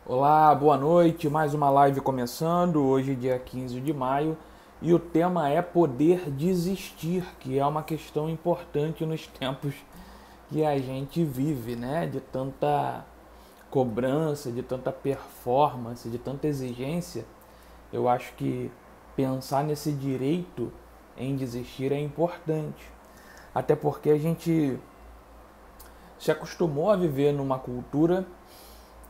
Olá, boa noite. Mais uma live começando. Hoje, dia 15 de maio, e o tema é poder desistir, que é uma questão importante nos tempos que a gente vive, né? De tanta cobrança, de tanta performance, de tanta exigência. Eu acho que pensar nesse direito em desistir é importante. Até porque a gente se acostumou a viver numa cultura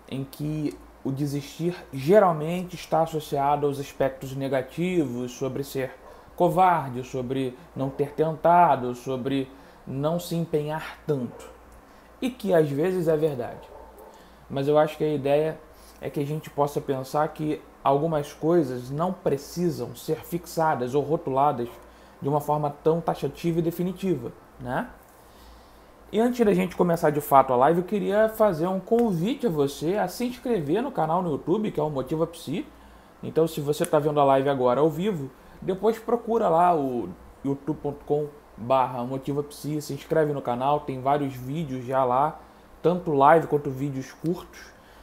em que o desistir geralmente está associado aos aspectos negativos, sobre ser covarde, sobre não ter tentado, sobre não se empenhar tanto. E que às vezes é verdade. Mas eu acho que a ideia é que a gente possa pensar que algumas coisas não precisam ser fixadas ou rotuladas de uma forma tão taxativa e definitiva, né? E antes da gente começar de fato a live, eu queria fazer um convite a você a se inscrever no canal no YouTube, que é o Motiva Psi. Então, se você está vendo a live agora ao vivo, depois procura lá o youtube.com/motivapsi, se inscreve no canal, tem vários vídeos já lá, tanto live quanto vídeos curtos,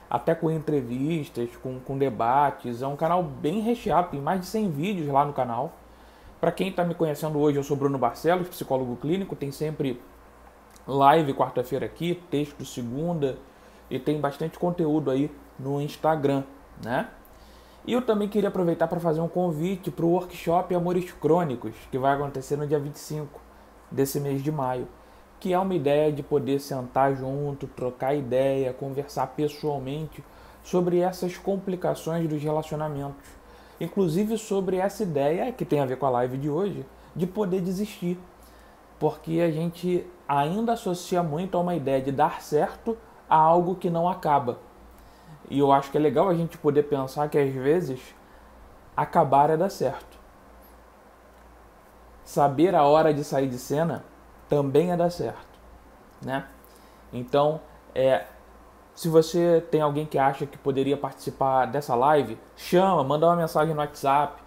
até com entrevistas, com debates. É um canal bem recheado, tem mais de 100 vídeos lá no canal. Para quem está me conhecendo hoje, eu sou Bruno Barcelos, psicólogo clínico, tem sempre live quarta-feira aqui, texto segunda, e tem bastante conteúdo aí no Instagram, né? E eu também queria aproveitar para fazer um convite para o workshop Amores Crônicos, que vai acontecer no dia 25 desse mês de maio, que é uma ideia de poder sentar junto, trocar ideia, conversar pessoalmente sobre essas complicações dos relacionamentos, inclusive sobre essa ideia que tem a ver com a live de hoje, de poder desistir, porque a gente ainda associa muito a uma ideia de dar certo a algo que não acaba. E eu acho que é legal a gente poder pensar que às vezes acabar é dar certo. Saber a hora de sair de cena também é dar certo, né? Então, se você tem alguém que acha que poderia participar dessa live, chama, manda uma mensagem no WhatsApp,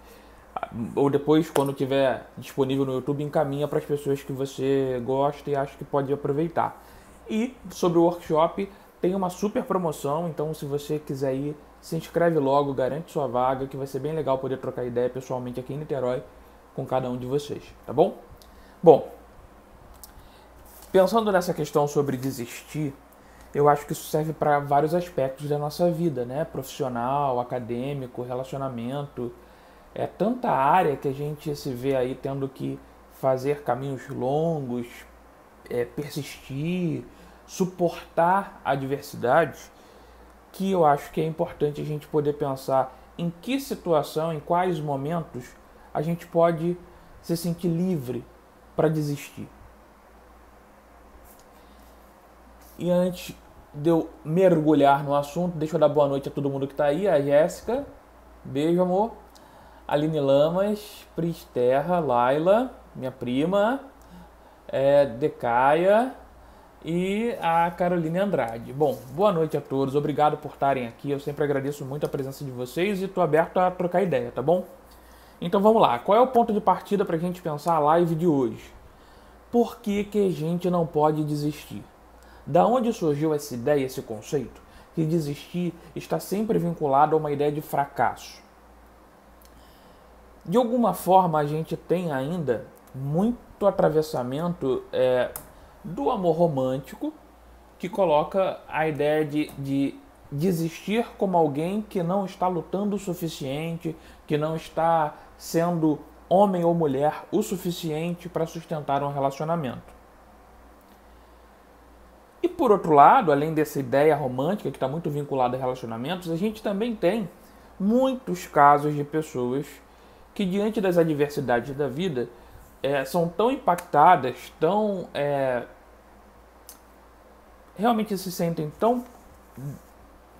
ou depois, quando tiver disponível no YouTube, encaminha para as pessoas que você gosta e acha que pode aproveitar. E sobre o workshop, tem uma super promoção, então se você quiser ir, se inscreve logo, garante sua vaga, que vai ser bem legal poder trocar ideia pessoalmente aqui em Niterói com cada um de vocês, tá bom? Bom, pensando nessa questão sobre desistir, eu acho que isso serve para vários aspectos da nossa vida, né? Profissional, acadêmico, relacionamento. É tanta área que a gente se vê aí tendo que fazer caminhos longos, persistir, suportar adversidades, que eu acho que é importante a gente poder pensar em que situação, em quais momentos a gente pode se sentir livre para desistir. E antes de eu mergulhar no assunto, deixa eu dar boa noite a todo mundo que está aí. A Jéssica, beijo amor. Aline Lamas, Pris Terra, Laila, minha prima, Decaia e a Caroline Andrade. Bom, boa noite a todos, obrigado por estarem aqui, eu sempre agradeço muito a presença de vocês e estou aberto a trocar ideia, tá bom? Então vamos lá, qual é o ponto de partida para a gente pensar a live de hoje? Por que que a gente não pode desistir? Da onde surgiu essa ideia, esse conceito? Que desistir está sempre vinculado a uma ideia de fracasso. De alguma forma, a gente tem ainda muito atravessamento do amor romântico, que coloca a ideia de desistir como alguém que não está lutando o suficiente, que não está sendo homem ou mulher o suficiente para sustentar um relacionamento. E por outro lado, além dessa ideia romântica que está muito vinculada a relacionamentos, a gente também tem muitos casos de pessoas que diante das adversidades da vida são tão impactadas, tão realmente se sentem tão,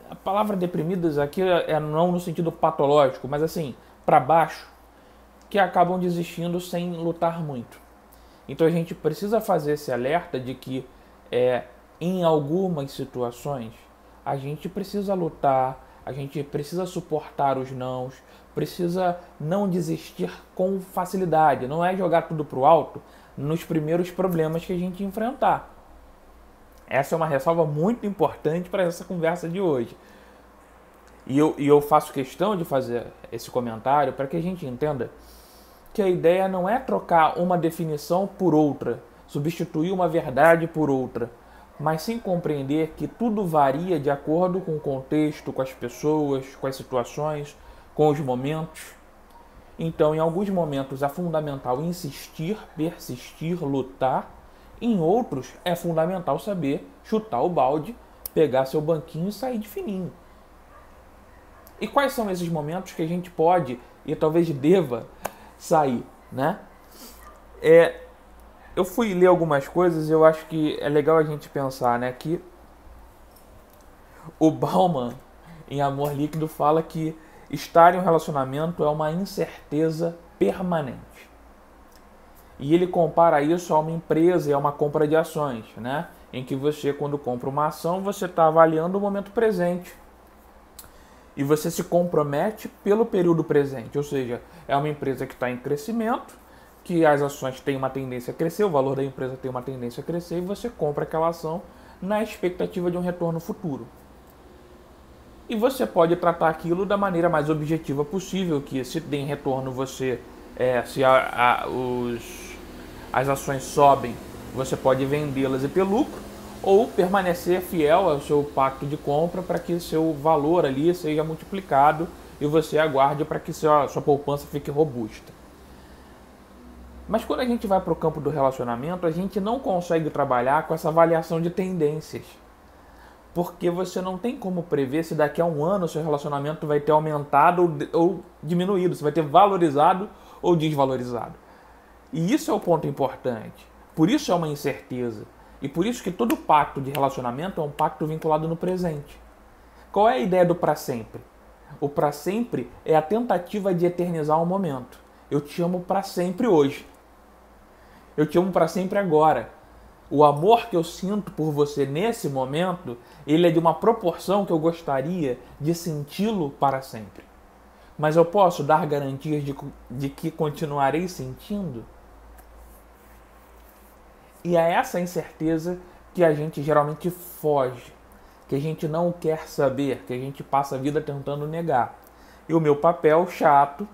a palavra deprimidas aqui é não no sentido patológico, mas assim, para baixo, que acabam desistindo sem lutar muito. Então a gente precisa fazer esse alerta de que em algumas situações a gente precisa lutar, a gente precisa suportar os nãos, precisa não desistir com facilidade, não é jogar tudo pro alto nos primeiros problemas que a gente enfrentar. Essa é uma ressalva muito importante para essa conversa de hoje. E eu faço questão de fazer esse comentário para que a gente entenda que a ideia não é trocar uma definição por outra, substituir uma verdade por outra, mas sim compreender que tudo varia de acordo com o contexto, com as pessoas, com as situações, com os momentos. Então, em alguns momentos é fundamental insistir, persistir, lutar. Em outros é fundamental saber chutar o balde, pegar seu banquinho e sair de fininho. E quais são esses momentos que a gente pode e talvez deva sair, né? Eu fui ler algumas coisas e eu acho que é legal a gente pensar, né, que o Bauman, em Amor Líquido, fala que estar em um relacionamento é uma incerteza permanente. E ele compara isso a uma empresa e a uma compra de ações, né? Em que você, quando compra uma ação, você está avaliando o momento presente. E você se compromete pelo período presente. Ou seja, é uma empresa que está em crescimento, que as ações têm uma tendência a crescer, o valor da empresa tem uma tendência a crescer, e você compra aquela ação na expectativa de um retorno futuro. E você pode tratar aquilo da maneira mais objetiva possível, que se tem retorno você, as ações sobem, você pode vendê-las e ter lucro, ou permanecer fiel ao seu pacto de compra para que seu valor ali seja multiplicado e você aguarde para que sua poupança fique robusta. Mas quando a gente vai para o campo do relacionamento, a gente não consegue trabalhar com essa avaliação de tendências. Porque você não tem como prever se daqui a um ano o seu relacionamento vai ter aumentado ou diminuído, se vai ter valorizado ou desvalorizado. E isso é o ponto importante. Por isso é uma incerteza. E por isso que todo pacto de relacionamento é um pacto vinculado no presente. Qual é a ideia do para sempre? O para sempre é a tentativa de eternizar um momento. Eu te amo para sempre hoje. Eu te amo para sempre agora. O amor que eu sinto por você nesse momento, ele é de uma proporção que eu gostaria de senti-lo para sempre. Mas eu posso dar garantias de que continuarei sentindo? E é essa incerteza que a gente geralmente foge, que a gente não quer saber, que a gente passa a vida tentando negar. E o meu papel chato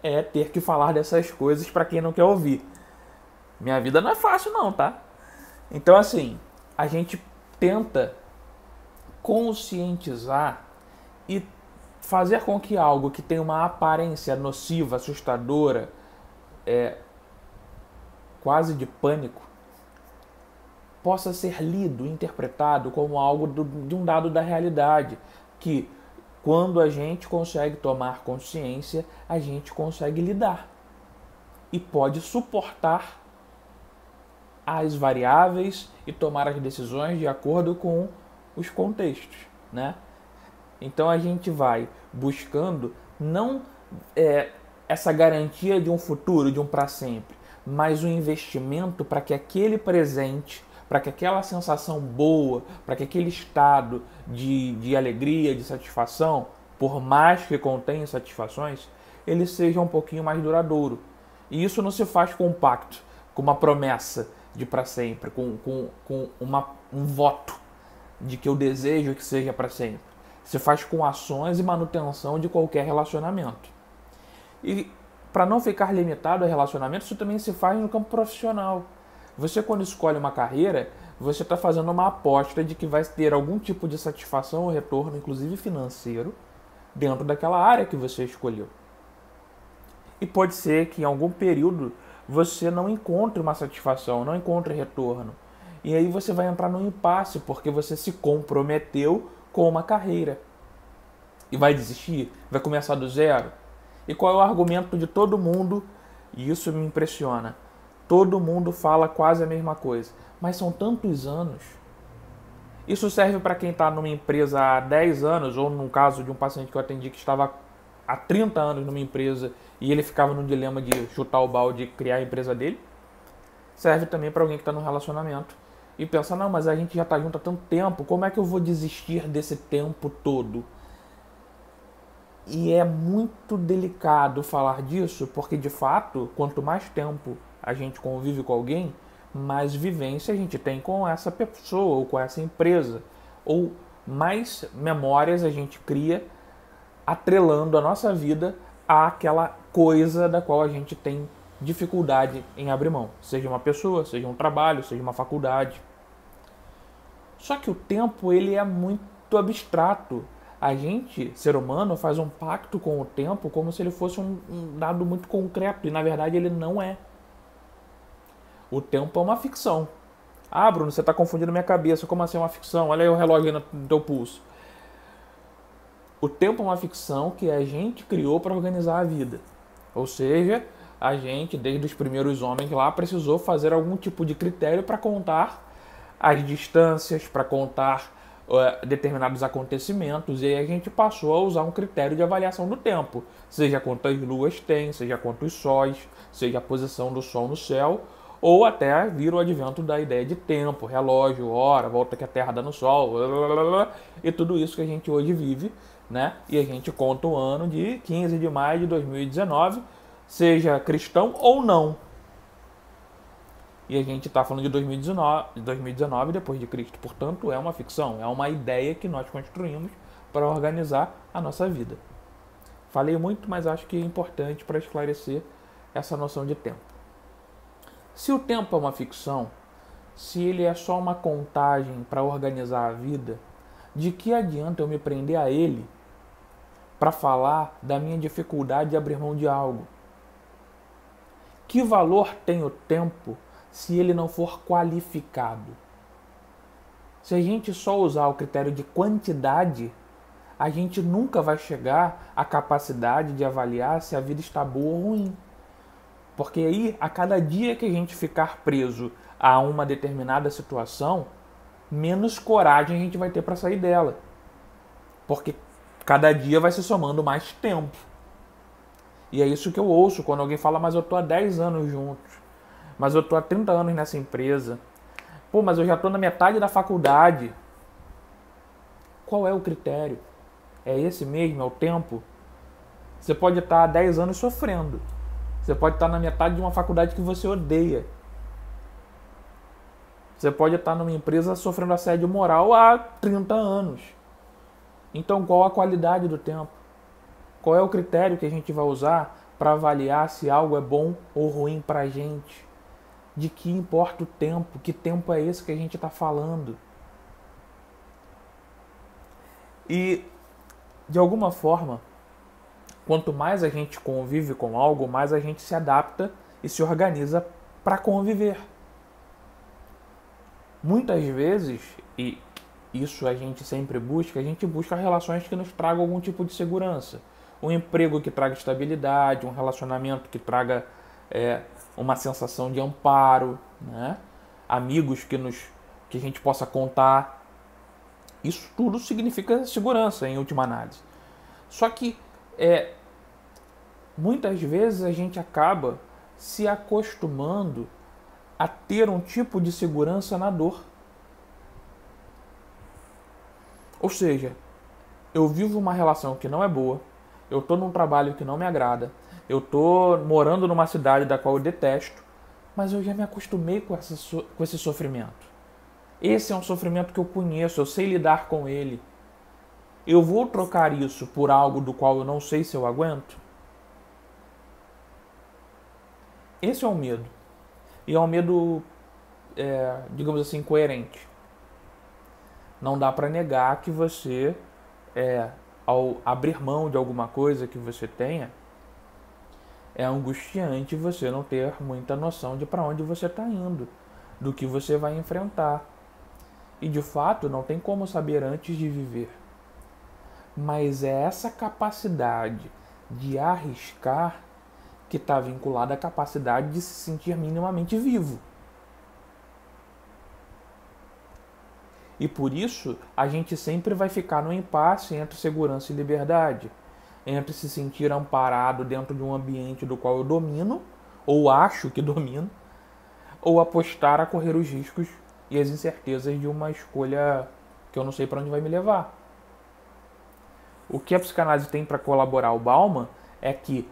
é ter que falar dessas coisas para quem não quer ouvir. Minha vida não é fácil não, tá? Então, assim, a gente tenta conscientizar e fazer com que algo que tem uma aparência nociva, assustadora, quase de pânico, possa ser lido, interpretado como algo de um dado da realidade, que quando a gente consegue tomar consciência, a gente consegue lidar e pode suportar as variáveis e tomar as decisões de acordo com os contextos, né? Então a gente vai buscando não essa garantia de um futuro, de um para sempre, mas um investimento para que aquele presente, para que aquela sensação boa, para que aquele estado de alegria, de satisfação, por mais que contenha insatisfações, ele seja um pouquinho mais duradouro. E isso não se faz com um pacto, com uma promessa de para sempre, com um voto de que eu desejo que seja para sempre. Se faz com ações e manutenção de qualquer relacionamento. E para não ficar limitado a relacionamento, isso também se faz no campo profissional. Você, quando escolhe uma carreira, você está fazendo uma aposta de que vai ter algum tipo de satisfação ou retorno, inclusive financeiro, dentro daquela área que você escolheu. E pode ser que em algum período você não encontre uma satisfação, não encontre retorno. E aí você vai entrar num impasse, porque você se comprometeu com uma carreira. E vai desistir? Vai começar do zero? E qual é o argumento de todo mundo? E isso me impressiona. Todo mundo fala quase a mesma coisa. Mas são tantos anos. Isso serve para quem está numa empresa há 10 anos, ou no caso de um paciente que eu atendi que estava há 30 anos numa empresa e ele ficava no dilema de chutar o balde e criar a empresa dele. Serve também para alguém que está num relacionamento e pensa, não, mas a gente já está junto há tanto tempo, como é que eu vou desistir desse tempo todo? E é muito delicado falar disso, porque de fato, quanto mais tempo a gente convive com alguém, mais vivência a gente tem com essa pessoa ou com essa empresa, ou mais memórias a gente cria atrelando a nossa vida àquela coisa da qual a gente tem dificuldade em abrir mão. Seja uma pessoa, seja um trabalho, seja uma faculdade. Só que o tempo, ele é muito abstrato. A gente, ser humano, faz um pacto com o tempo como se ele fosse um dado muito concreto. E, na verdade, ele não é. O tempo é uma ficção. Ah, Bruno, você está confundindo minha cabeça. Como assim é uma ficção? Olha aí o relógio no teu pulso. O tempo é uma ficção que a gente criou para organizar a vida. Ou seja, a gente, desde os primeiros homens lá, precisou fazer algum tipo de critério para contar as distâncias, para contar determinados acontecimentos, e aí a gente passou a usar um critério de avaliação do tempo, seja quantas luas tem, seja quantos sóis, seja a posição do sol no céu, ou até vir o advento da ideia de tempo, relógio, hora, volta que a Terra dá no Sol, blá, blá, blá, blá, e tudo isso que a gente hoje vive, né? E a gente conta o ano de 15 de maio de 2019, seja cristão ou não. E a gente está falando de 2019 depois de Cristo. Portanto, é uma ficção, é uma ideia que nós construímos para organizar a nossa vida. Falei muito, mas acho que é importante para esclarecer essa noção de tempo. Se o tempo é uma ficção, se ele é só uma contagem para organizar a vida, de que adianta eu me prender a ele para falar da minha dificuldade de abrir mão de algo? Que valor tem o tempo se ele não for qualificado? Se a gente só usar o critério de quantidade, a gente nunca vai chegar à capacidade de avaliar se a vida está boa ou ruim. Porque aí, a cada dia que a gente ficar preso a uma determinada situação, menos coragem a gente vai ter para sair dela. Porque cada dia vai se somando mais tempo. E é isso que eu ouço quando alguém fala, mas eu tô há 10 anos juntos. Mas eu tô há 30 anos nessa empresa. Pô, mas eu já tô na metade da faculdade. Qual é o critério? É esse mesmo? É o tempo? Você pode estar há 10 anos sofrendo. Você pode estar na metade de uma faculdade que você odeia. Você pode estar numa empresa sofrendo assédio moral há 30 anos. Então, qual a qualidade do tempo? Qual é o critério que a gente vai usar para avaliar se algo é bom ou ruim para a gente? De que importa o tempo? Que tempo é esse que a gente está falando? E, de alguma forma, quanto mais a gente convive com algo, mais a gente se adapta e se organiza para conviver. Muitas vezes, e isso a gente sempre busca, a gente busca relações que nos tragam algum tipo de segurança. Um emprego que traga estabilidade, um relacionamento que traga uma sensação de amparo, né? Amigos que a gente possa contar. Isso tudo significa segurança, em última análise. Só que muitas vezes a gente acaba se acostumando a ter um tipo de segurança na dor. Ou seja, eu vivo uma relação que não é boa, eu estou num trabalho que não me agrada, eu estou morando numa cidade da qual eu detesto, mas eu já me acostumei com esse sofrimento. Esse é um sofrimento que eu conheço, eu sei lidar com ele. Eu vou trocar isso por algo do qual eu não sei se eu aguento? Esse é o medo. E é um medo, digamos assim, coerente. Não dá para negar que você, ao abrir mão de alguma coisa que você tenha, é angustiante você não ter muita noção de para onde você está indo, do que você vai enfrentar. E de fato não tem como saber antes de viver. Mas é essa capacidade de arriscar que está vinculada à capacidade de se sentir minimamente vivo. E por isso a gente sempre vai ficar no impasse entre segurança e liberdade, entre se sentir amparado dentro de um ambiente do qual eu domino, ou acho que domino, ou apostar a correr os riscos e as incertezas de uma escolha que eu não sei para onde vai me levar. O que a psicanálise tem para colaborar ao Bauman é que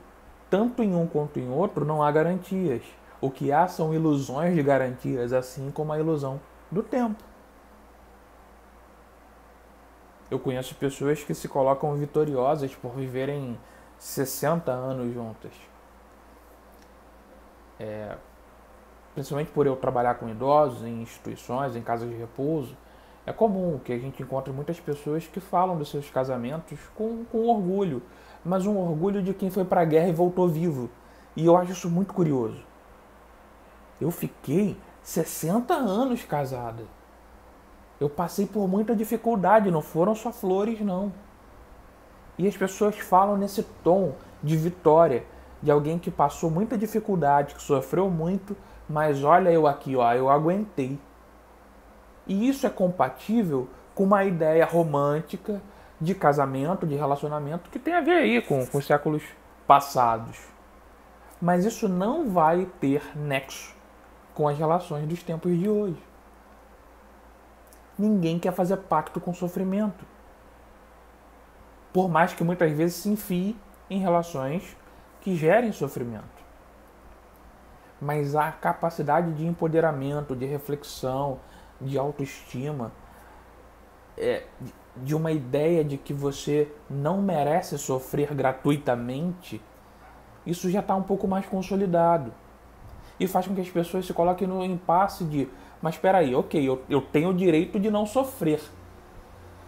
tanto em um quanto em outro não há garantias. O que há são ilusões de garantias, assim como a ilusão do tempo. Eu conheço pessoas que se colocam vitoriosas por viverem 60 anos juntas. Principalmente por eu trabalhar com idosos em instituições, em casas de repouso, é comum que a gente encontre muitas pessoas que falam dos seus casamentos com orgulho, mas um orgulho de quem foi para a guerra e voltou vivo. E eu acho isso muito curioso. Eu fiquei 60 anos casada. Eu passei por muita dificuldade, não foram só flores, não. E as pessoas falam nesse tom de vitória, de alguém que passou muita dificuldade, que sofreu muito, mas olha eu aqui, ó, eu aguentei. E isso é compatível com uma ideia romântica de casamento, de relacionamento, que tem a ver aí com os séculos passados. Mas isso não vai ter nexo com as relações dos tempos de hoje. Ninguém quer fazer pacto com sofrimento. Por mais que muitas vezes se enfie em relações que gerem sofrimento. Mas a capacidade de empoderamento, de reflexão, de autoestima, de uma ideia de que você não merece sofrer gratuitamente, isso já está um pouco mais consolidado. E faz com que as pessoas se coloquem no impasse de: mas espera aí, ok, eu tenho o direito de não sofrer.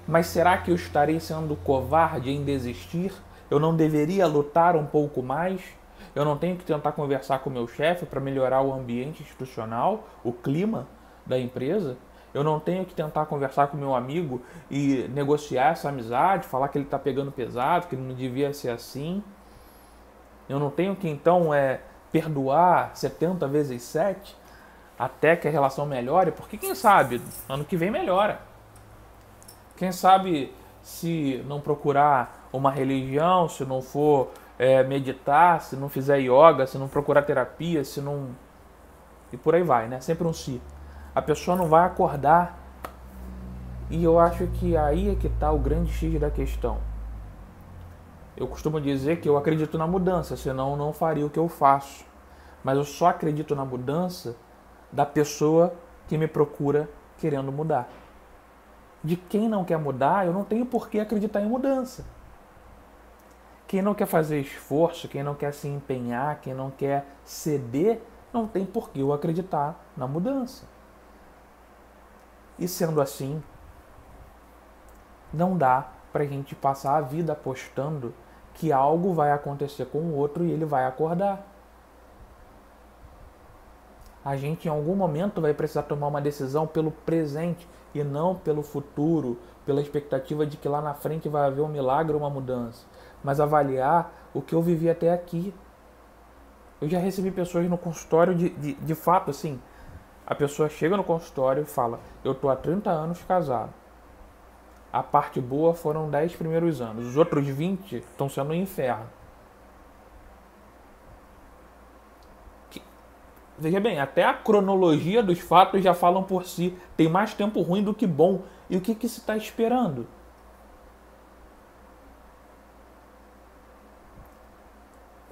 Mas será que eu estarei sendo covarde em desistir? Eu não deveria lutar um pouco mais? Eu não tenho que tentar conversar com o meu chefe para melhorar o ambiente institucional, o clima da empresa? Eu não tenho que tentar conversar com o meu amigo e negociar essa amizade, falar que ele está pegando pesado, que ele não devia ser assim? Eu não tenho que, então, perdoar 70 vezes 7 até que a relação melhore? Porque quem sabe, ano que vem melhora. Quem sabe, se não procurar uma religião, se não for meditar, se não fizer yoga, se não procurar terapia, se não... E por aí vai, né? Sempre um si. A pessoa não vai acordar. E eu acho que aí é que está o grande X da questão. Eu costumo dizer que eu acredito na mudança, senão eu não faria o que eu faço. Mas eu só acredito na mudança da pessoa que me procura querendo mudar. De quem não quer mudar, eu não tenho por que acreditar em mudança. Quem não quer fazer esforço, quem não quer se empenhar, quem não quer ceder, não tem por que eu acreditar na mudança. E sendo assim, não dá para a gente passar a vida apostando que algo vai acontecer com o outro e ele vai acordar. A gente em algum momento vai precisar tomar uma decisão pelo presente e não pelo futuro, pela expectativa de que lá na frente vai haver um milagre ou uma mudança, mas avaliar o que eu vivi até aqui. Eu já recebi pessoas no consultório de fato assim, a pessoa chega no consultório e fala: eu tô há 30 anos casado. A parte boa foram 10 primeiros anos, os outros 20 estão sendo um inferno. Veja bem, até a cronologia dos fatos já falam por si. Tem mais tempo ruim do que bom. E o que se está esperando?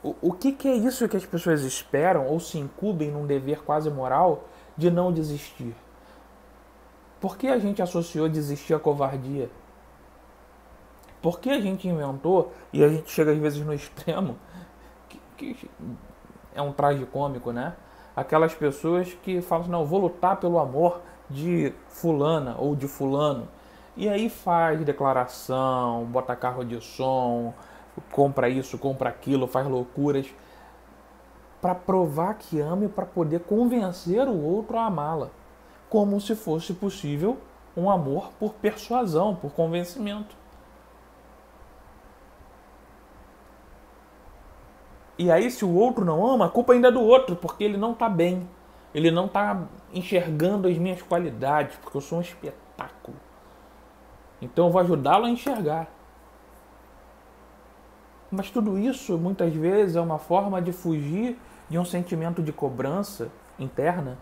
O que é isso que as pessoas esperam ou se incumbem num dever quase moral de não desistir? Por que a gente associou desistir à covardia? Por que a gente inventou, e a gente chega às vezes no extremo, que é um tragicômico, né? Aquelas pessoas que falam assim: não, eu vou lutar pelo amor de fulana ou de fulano. E aí faz declaração, bota carro de som, compra isso, compra aquilo, faz loucuras para provar que ama e para poder convencer o outro a amá-la. Como se fosse possível um amor por persuasão, por convencimento. E aí, se o outro não ama, a culpa ainda é do outro, porque ele não está bem. Ele não está enxergando as minhas qualidades, porque eu sou um espetáculo. Então eu vou ajudá-lo a enxergar. Mas tudo isso, muitas vezes, é uma forma de fugir de um sentimento de cobrança interna.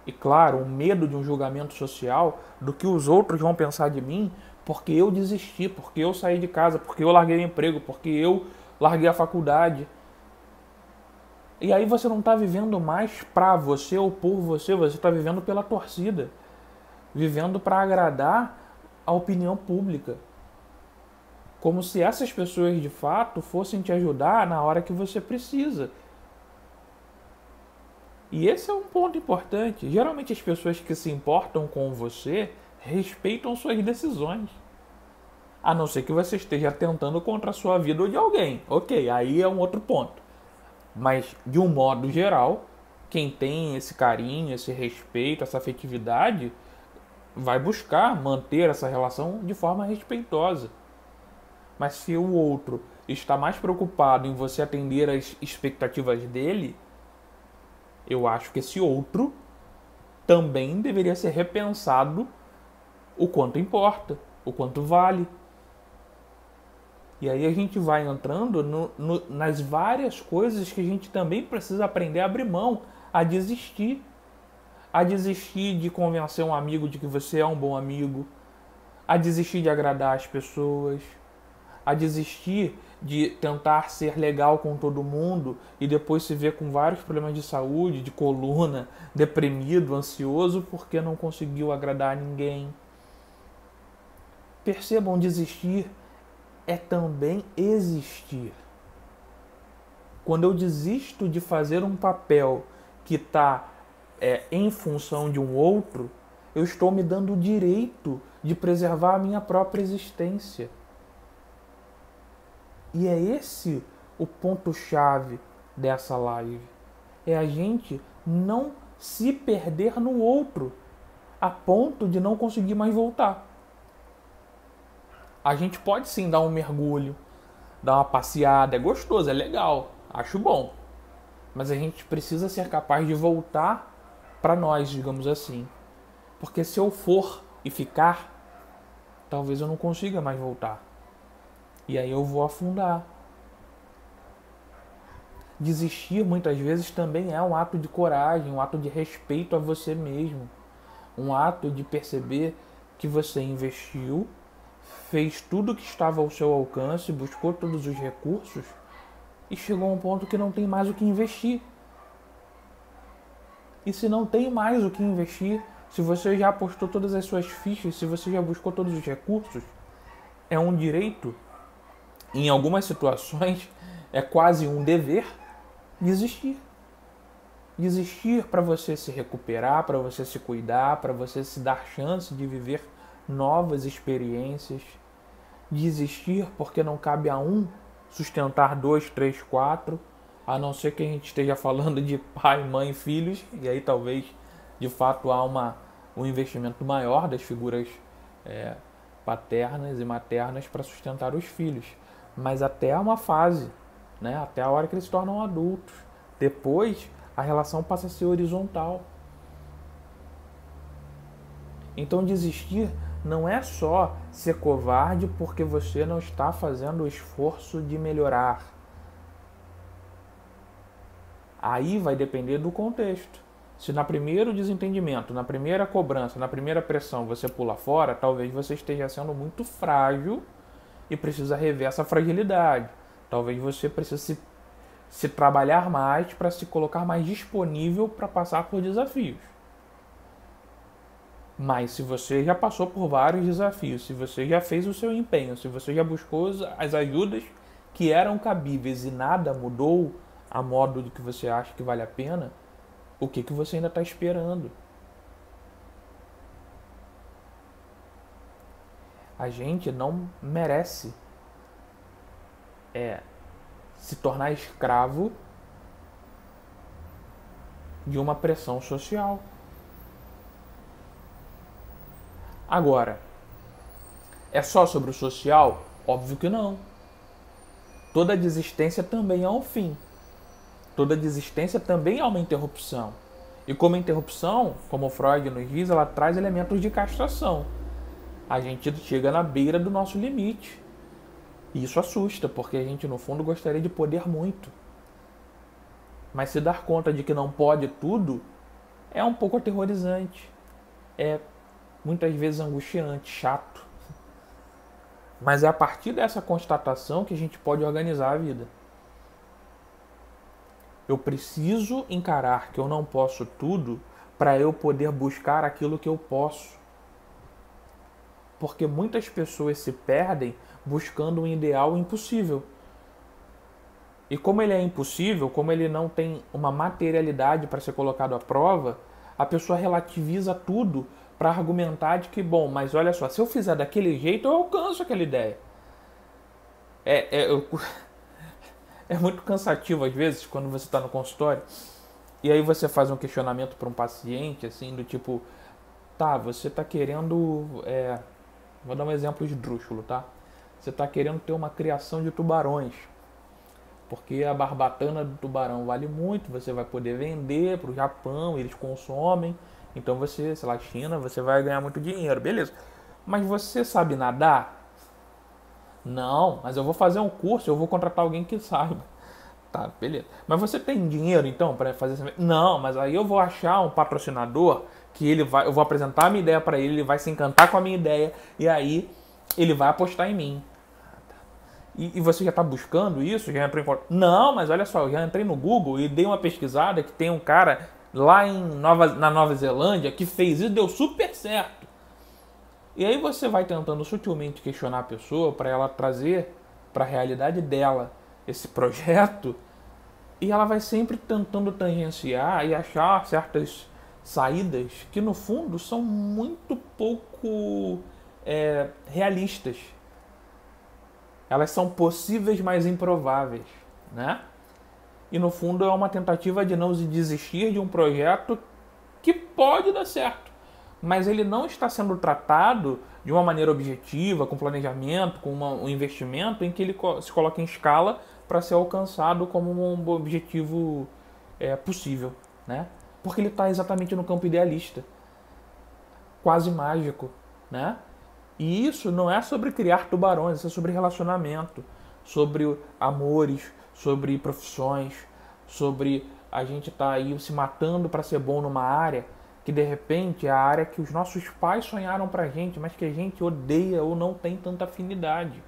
E, claro, um medo de um julgamento social, do que os outros vão pensar de mim, porque eu desisti, porque eu saí de casa, porque eu larguei o emprego, porque eu larguei a faculdade. E aí você não está vivendo mais para você ou por você, você está vivendo pela torcida. Vivendo para agradar a opinião pública. como se essas pessoas de fato fossem te ajudar na hora que você precisa. E esse é um ponto importante. Geralmente as pessoas que se importam com você respeitam suas decisões. A não ser que você esteja atentando contra a sua vida ou de alguém. Ok, aí é um outro ponto. Mas, de um modo geral, quem tem esse carinho, esse respeito, essa afetividade, vai buscar manter essa relação de forma respeitosa. Mas se o outro está mais preocupado em você atender às expectativas dele, eu acho que esse outro também deveria ser repensado o quanto importa, o quanto vale. E aí a gente vai entrando nas várias coisas que a gente também precisa aprender a abrir mão, a desistir. A desistir de convencer um amigo de que você é um bom amigo, a desistir de agradar as pessoas, a desistir de tentar ser legal com todo mundo e depois se ver com vários problemas de saúde, de coluna, deprimido, ansioso porque não conseguiu agradar ninguém. Percebam, desistir é também existir. Quando eu desisto de fazer um papel que está em função de um outro, eu estou me dando o direito de preservar a minha própria existência. E é esse o ponto-chave dessa live. É a gente não se perder no outro, a ponto de não conseguir mais voltar. A gente pode sim dar um mergulho, dar uma passeada, é gostoso, é legal, acho bom. Mas a gente precisa ser capaz de voltar para nós, digamos assim. Porque se eu for e ficar, talvez eu não consiga mais voltar. E aí eu vou afundar. Desistir muitas vezes também é um ato de coragem, um ato de respeito a você mesmo. Um ato de perceber que você investiu, fez tudo que estava ao seu alcance, buscou todos os recursos e chegou a um ponto que não tem mais o que investir. E se não tem mais o que investir, se você já apostou todas as suas fichas, se você já buscou todos os recursos, é um direito, em algumas situações, é quase um dever, desistir. Desistir para você se recuperar, para você se cuidar, para você se dar chance de viver novas experiências. Desistir porque não cabe a um sustentar 2, 3, 4, a não ser que a gente esteja falando de pai, mãe, filhos, e aí talvez de fato há um investimento maior das figuras paternas e maternas para sustentar os filhos. Mas até uma fase, né? Até a hora que eles se tornam adultos. Depois a relação passa a ser horizontal. Então desistir não é só ser covarde porque você não está fazendo o esforço de melhorar. Aí vai depender do contexto. Se na primeiro desentendimento, na primeira cobrança, na primeira pressão você pula fora, talvez você esteja sendo muito frágil e precisa rever essa fragilidade. Talvez você precise se trabalhar mais para se colocar mais disponível para passar por desafios. Mas se você já passou por vários desafios, se você já fez o seu empenho, se você já buscou as ajudas que eram cabíveis e nada mudou a modo de que você acha que vale a pena, o que você ainda está esperando? A gente não merece se tornar escravo de uma pressão social. Agora, é só sobre o social? Óbvio que não. Toda desistência também é um fim. Toda desistência também é uma interrupção. E como interrupção, como Freud nos diz, ela traz elementos de castração. A gente chega na beira do nosso limite. E isso assusta, porque a gente no fundo gostaria de poder muito. Mas se dar conta de que não pode tudo é um pouco aterrorizante. É muitas vezes angustiante, chato. Mas é a partir dessa constatação que a gente pode organizar a vida. Eu preciso encarar que eu não posso tudo para eu poder buscar aquilo que eu posso. Porque muitas pessoas se perdem buscando um ideal impossível. E como ele é impossível, como ele não tem uma materialidade para ser colocado à prova, a pessoa relativiza tudo para argumentar de que, bom, mas olha só, se eu fizer daquele jeito, eu alcanço aquela ideia. É muito cansativo às vezes quando você está no consultório e aí você faz um questionamento para um paciente, assim, do tipo, tá, você está querendo, vou dar um exemplo esdrúxulo, tá? Você está querendo ter uma criação de tubarões, porque a barbatana do tubarão vale muito, você vai poder vender para o Japão, eles consomem, então você, sei lá, China, você vai ganhar muito dinheiro, beleza. Mas você sabe nadar? Não, mas eu vou fazer um curso, eu vou contratar alguém que saiba. Tá, beleza. Mas você tem dinheiro então para fazer isso? Não, mas aí eu vou achar um patrocinador que eu vou apresentar a minha ideia para ele vai se encantar com a minha ideia e aí ele vai apostar em mim. E você já está buscando isso? Já entrou em contato? Não, mas olha só, eu já entrei no Google e dei uma pesquisada que tem um cara lá na Nova Zelândia que fez isso e deu super certo. E aí você vai tentando sutilmente questionar a pessoa para ela trazer para a realidade dela esse projeto e ela vai sempre tentando tangenciar e achar certas saídas que no fundo são muito pouco realistas. Elas são possíveis, mas improváveis, né? E no fundo é uma tentativa de não desistir de um projeto que pode dar certo, mas ele não está sendo tratado de uma maneira objetiva, com planejamento, com um investimento em que ele se coloca em escala para ser alcançado como um objetivo possível, né? Porque ele está exatamente no campo idealista, quase mágico, né? E isso não é sobre criar tubarões, isso é sobre relacionamento, sobre amores, sobre profissões, sobre a gente estar aí se matando para ser bom numa área que de repente é a área que os nossos pais sonharam pra gente, mas que a gente odeia ou não tem tanta afinidade.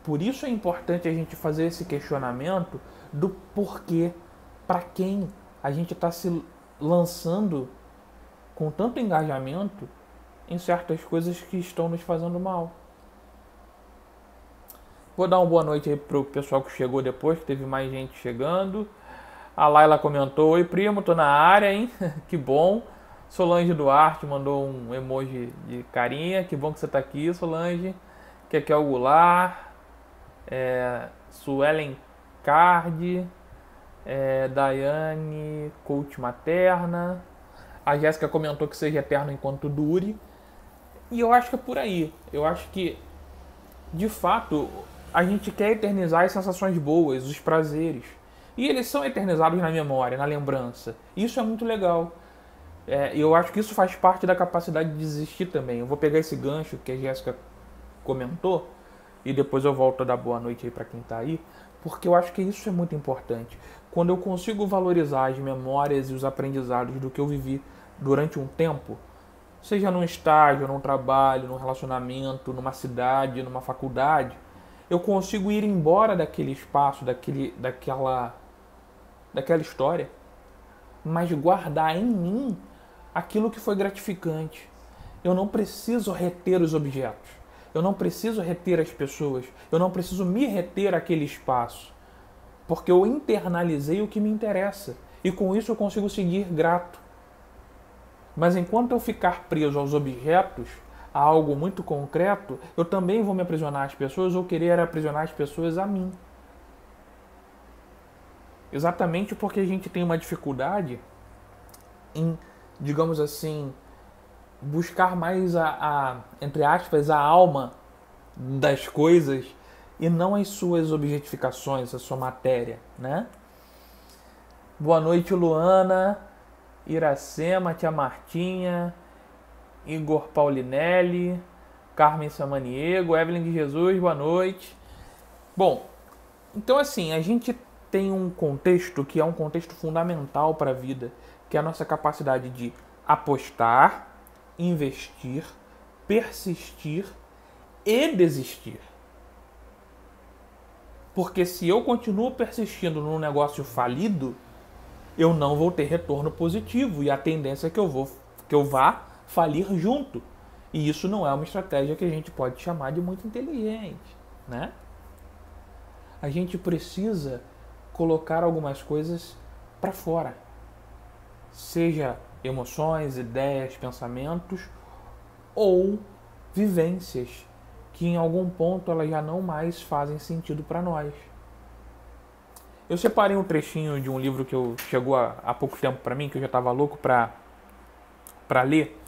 Por isso é importante a gente fazer esse questionamento do porquê, para quem a gente está se lançando com tanto engajamento em certas coisas que estão nos fazendo mal. Vou dar uma boa noite aí pro pessoal que chegou depois, que teve mais gente chegando. A Laila comentou, oi primo, tô na área, hein? Que bom. Solange Duarte mandou um emoji de carinha, que bom que você tá aqui, Solange. Kekel Goulart, Suelen Card, Daiane, coach materna. A Jéssica comentou que seja eterno enquanto dure. E eu acho que é por aí. Eu acho que, de fato, a gente quer eternizar as sensações boas, os prazeres. E eles são eternizados na memória, na lembrança. Isso é muito legal. Eu acho que isso faz parte da capacidade de desistir também. Eu vou pegar esse gancho que a Jéssica comentou e depois eu volto a dar boa noite aí para quem está aí, porque eu acho que isso é muito importante. Quando eu consigo valorizar as memórias e os aprendizados do que eu vivi durante um tempo, seja num estágio, num trabalho, num relacionamento, numa cidade, numa faculdade, eu consigo ir embora daquele espaço, daquela história, mas guardar em mim aquilo que foi gratificante. Eu não preciso reter os objetos, eu não preciso reter as pessoas, eu não preciso me reter aquele espaço, porque eu internalizei o que me interessa e com isso eu consigo seguir grato. Mas enquanto eu ficar preso aos objetos, a algo muito concreto, eu também vou me aprisionar às pessoas ou querer aprisionar as pessoas a mim. Exatamente porque a gente tem uma dificuldade em, digamos assim, buscar mais entre aspas, a alma das coisas e não as suas objetificações, a sua matéria, né? Boa noite, Luana, Iracema, Tia Martinha, Igor Paulinelli, Carmen Samaniego, Evelyn de Jesus, boa noite. Bom, então assim, a gente tem um contexto que é um contexto fundamental para a vida, que é a nossa capacidade de apostar, investir, persistir e desistir. Porque se eu continuo persistindo num negócio falido, eu não vou ter retorno positivo e a tendência é que eu vá falir junto. E isso não é uma estratégia que a gente pode chamar de muito inteligente, né? A gente precisa colocar algumas coisas para fora. Seja emoções, ideias, pensamentos ou vivências que em algum ponto elas já não mais fazem sentido para nós. Eu separei um trechinho de um livro que chegou há pouco tempo para mim, que eu já estava louco para ler.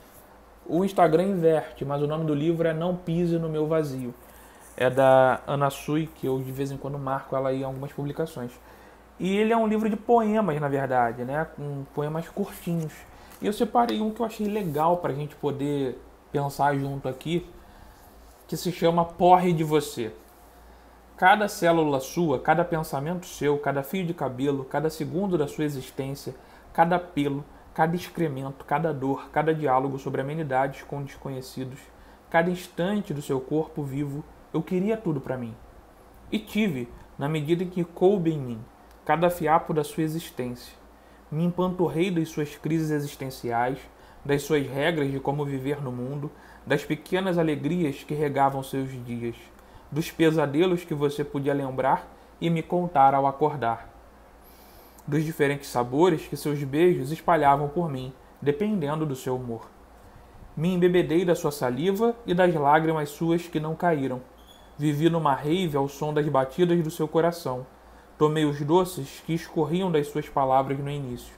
O Instagram inverte, mas o nome do livro é Não Pise no Meu Vazio. É da Ana Sui, que eu de vez em quando marco ela aí em algumas publicações. E ele é um livro de poemas, na verdade, né? Com poemas curtinhos. E eu separei um que eu achei legal para a gente poder pensar junto aqui, que se chama Porre de Você. Cada célula sua, cada pensamento seu, cada fio de cabelo, cada segundo da sua existência, cada pelo, cada excremento, cada dor, cada diálogo sobre amenidades com desconhecidos, cada instante do seu corpo vivo, eu queria tudo para mim. E tive, na medida em que coube em mim, cada fiapo da sua existência. Me empanturrei das suas crises existenciais, das suas regras de como viver no mundo, das pequenas alegrias que regavam seus dias, dos pesadelos que você podia lembrar e me contar ao acordar, dos diferentes sabores que seus beijos espalhavam por mim, dependendo do seu humor. Me embebedei da sua saliva e das lágrimas suas que não caíram. Vivi numa rave ao som das batidas do seu coração. Tomei os doces que escorriam das suas palavras no início.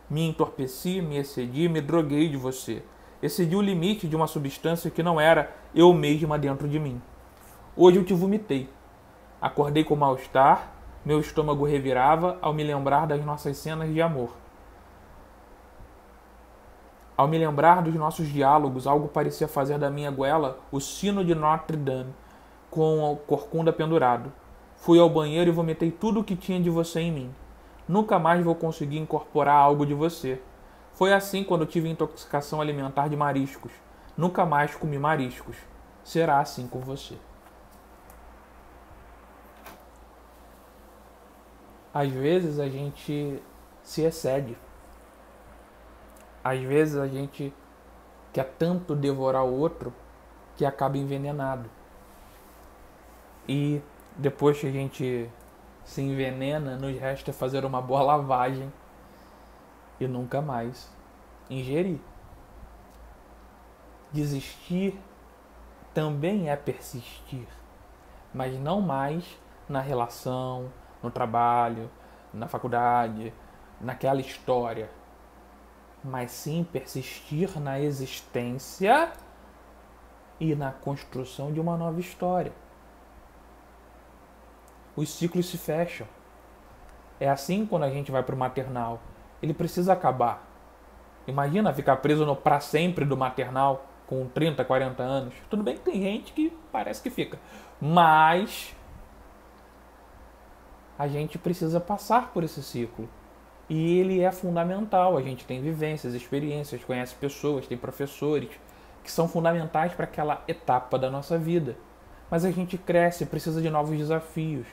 Me entorpeci, me excedi, me droguei de você. Excedi o limite de uma substância que não era eu mesma dentro de mim. Hoje eu te vomitei. Acordei com mal-estar, meu estômago revirava ao me lembrar das nossas cenas de amor. Ao me lembrar dos nossos diálogos, algo parecia fazer da minha goela o sino de Notre Dame, com a corcunda pendurado. Fui ao banheiro e vomitei tudo o que tinha de você em mim. Nunca mais vou conseguir incorporar algo de você. Foi assim quando tive intoxicação alimentar de mariscos. Nunca mais comi mariscos. Será assim com você. Às vezes a gente se excede. Às vezes a gente quer tanto devorar o outro que acaba envenenado. E depois que a gente se envenena, nos resta fazer uma boa lavagem e nunca mais ingerir. Desistir também é persistir, mas não mais na relação, no trabalho, na faculdade, naquela história, mas sim persistir na existência e na construção de uma nova história. Os ciclos se fecham. É assim quando a gente vai para o maternal. Ele precisa acabar. Imagina ficar preso no pra sempre do maternal com 30, 40 anos. Tudo bem que tem gente que parece que fica. Mas a gente precisa passar por esse ciclo. E ele é fundamental. A gente tem vivências, experiências, conhece pessoas, tem professores que são fundamentais para aquela etapa da nossa vida. Mas a gente cresce, precisa de novos desafios.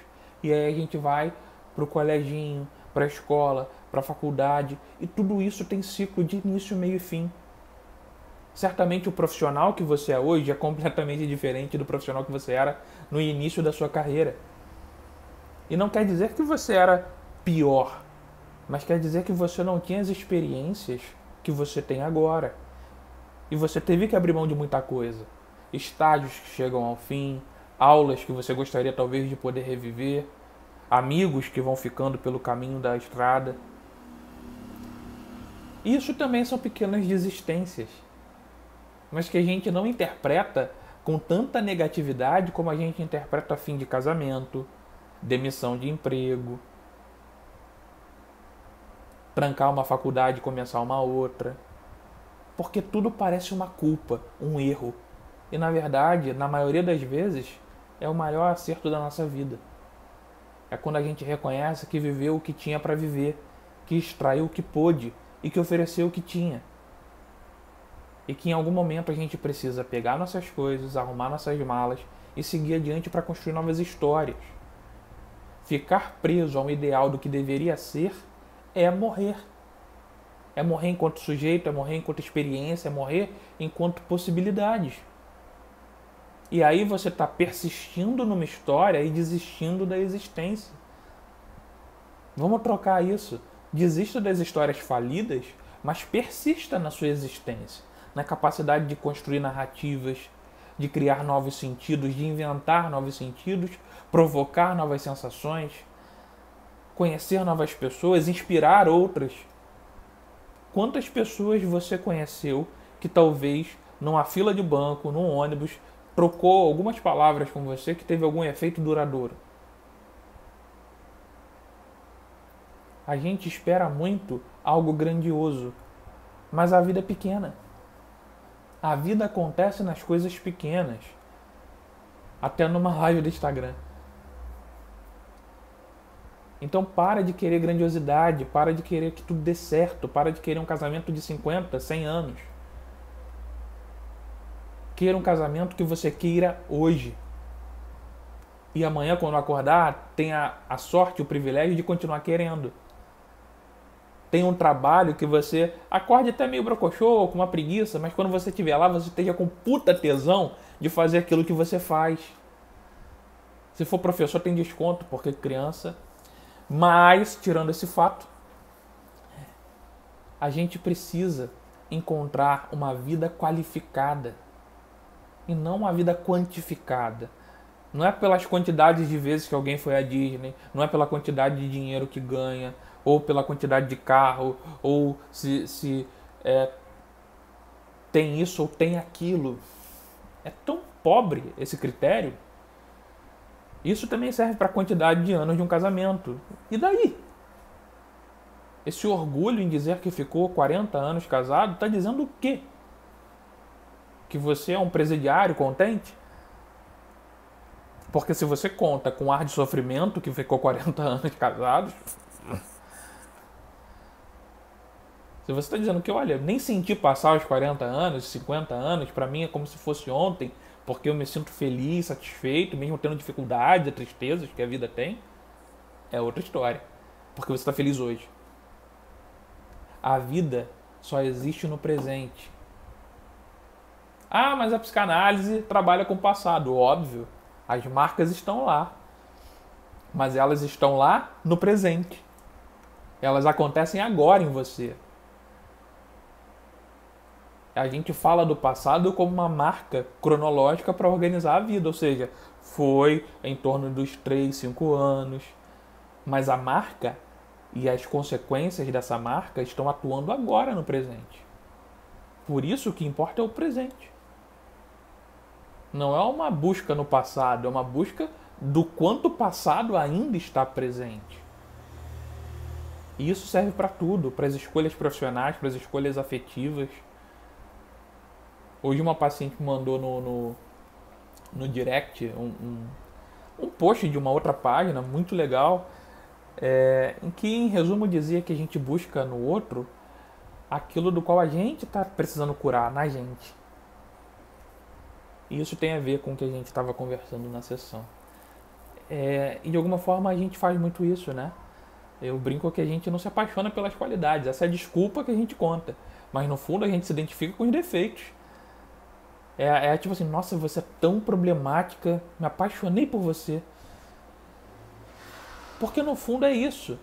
E aí a gente vai para o coleginho, para a escola, para a faculdade. E tudo isso tem ciclo de início, meio e fim. Certamente o profissional que você é hoje é completamente diferente do profissional que você era no início da sua carreira. E não quer dizer que você era pior, mas quer dizer que você não tinha as experiências que você tem agora. E você teve que abrir mão de muita coisa. Estágios que chegam ao fim, aulas que você gostaria talvez de poder reviver, amigos que vão ficando pelo caminho da estrada. Isso também são pequenas desistências, mas que a gente não interpreta com tanta negatividade como a gente interpreta fim de casamento, demissão de emprego, trancar uma faculdade e começar uma outra. Porque tudo parece uma culpa, um erro. E na verdade, na maioria das vezes, é o maior acerto da nossa vida. É quando a gente reconhece que viveu o que tinha para viver, que extraiu o que pôde e que ofereceu o que tinha. E que em algum momento a gente precisa pegar nossas coisas, arrumar nossas malas e seguir adiante para construir novas histórias. Ficar preso a um ideal do que deveria ser é morrer. É morrer enquanto sujeito, é morrer enquanto experiência, é morrer enquanto possibilidades. E aí você está persistindo numa história e desistindo da existência. Vamos trocar isso. Desista das histórias falidas, mas persista na sua existência, na capacidade de construir narrativas, de criar novos sentidos, de inventar novos sentidos, provocar novas sensações, conhecer novas pessoas, inspirar outras. Quantas pessoas você conheceu que talvez numa fila de banco, num ônibus, trocou algumas palavras com você que teve algum efeito duradouro? A gente espera muito algo grandioso, mas a vida é pequena. A vida acontece nas coisas pequenas. Até numa live do Instagram. Então para de querer grandiosidade, para de querer que tudo dê certo, para de querer um casamento de 50, 100 anos. Queira um casamento que você queira hoje. E amanhã, quando acordar, tenha a sorte, o privilégio de continuar querendo. Tenha um trabalho que você acorde até meio brocochô, com uma preguiça, mas quando você estiver lá, você esteja com puta tesão de fazer aquilo que você faz. Se for professor, tem desconto, porque criança. Mas, tirando esse fato, a gente precisa encontrar uma vida qualificada e não uma vida quantificada. Não é pelas quantidades de vezes que alguém foi à Disney, não é pela quantidade de dinheiro que ganha, ou pela quantidade de carro, ou se tem isso ou tem aquilo. É tão pobre esse critério. Isso também serve para a quantidade de anos de um casamento. E daí? Esse orgulho em dizer que ficou 40 anos casado está dizendo o quê? Que você é um presidiário contente? Porque se você conta com ar de sofrimento que ficou 40 anos casados, se você está dizendo que, olha, nem senti passar os 40 anos, 50 anos, para mim é como se fosse ontem, porque eu me sinto feliz, satisfeito, mesmo tendo dificuldades, tristezas que a vida tem, é outra história. Porque você está feliz hoje. A vida só existe no presente. Ah, mas a psicanálise trabalha com o passado. Óbvio, as marcas estão lá. Mas elas estão lá no presente. Elas acontecem agora em você. A gente fala do passado como uma marca cronológica para organizar a vida. Ou seja, foi em torno dos 3, 5 anos. Mas a marca e as consequências dessa marca estão atuando agora no presente. Por isso o que importa é o presente. Não é uma busca no passado, é uma busca do quanto o passado ainda está presente. E isso serve para tudo, para as escolhas profissionais, para as escolhas afetivas. Hoje uma paciente me mandou no direct um post de uma outra página muito legal, em que, em resumo, dizia que a gente busca no outro aquilo do qual a gente está precisando curar na gente. E isso tem a ver com o que a gente estava conversando na sessão. E de alguma forma a gente faz muito isso, né? Eu brinco que a gente não se apaixona pelas qualidades. Essa é a desculpa que a gente conta. Mas no fundo a gente se identifica com os defeitos. Tipo assim, nossa, você é tão problemática, me apaixonei por você. Porque no fundo é isso.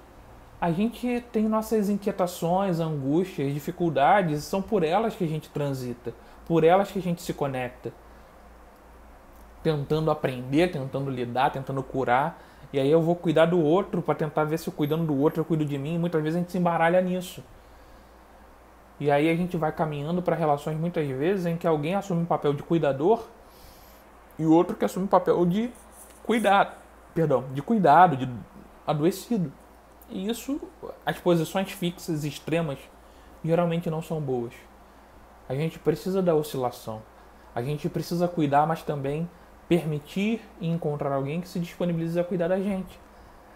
A gente tem nossas inquietações, angústias, dificuldades, e são por elas que a gente transita, por elas que a gente se conecta. Tentando aprender, tentando lidar, tentando curar. E aí eu vou cuidar do outro para tentar ver se eu cuidando do outro eu cuido de mim. E muitas vezes a gente se embaralha nisso. E aí a gente vai caminhando para relações muitas vezes em que alguém assume um papel de cuidador e o outro que assume um papel de cuidado, de adoecido. E isso, as posições fixas, extremas, geralmente não são boas. A gente precisa da oscilação. A gente precisa cuidar, mas também permitir e encontrar alguém que se disponibilize a cuidar da gente.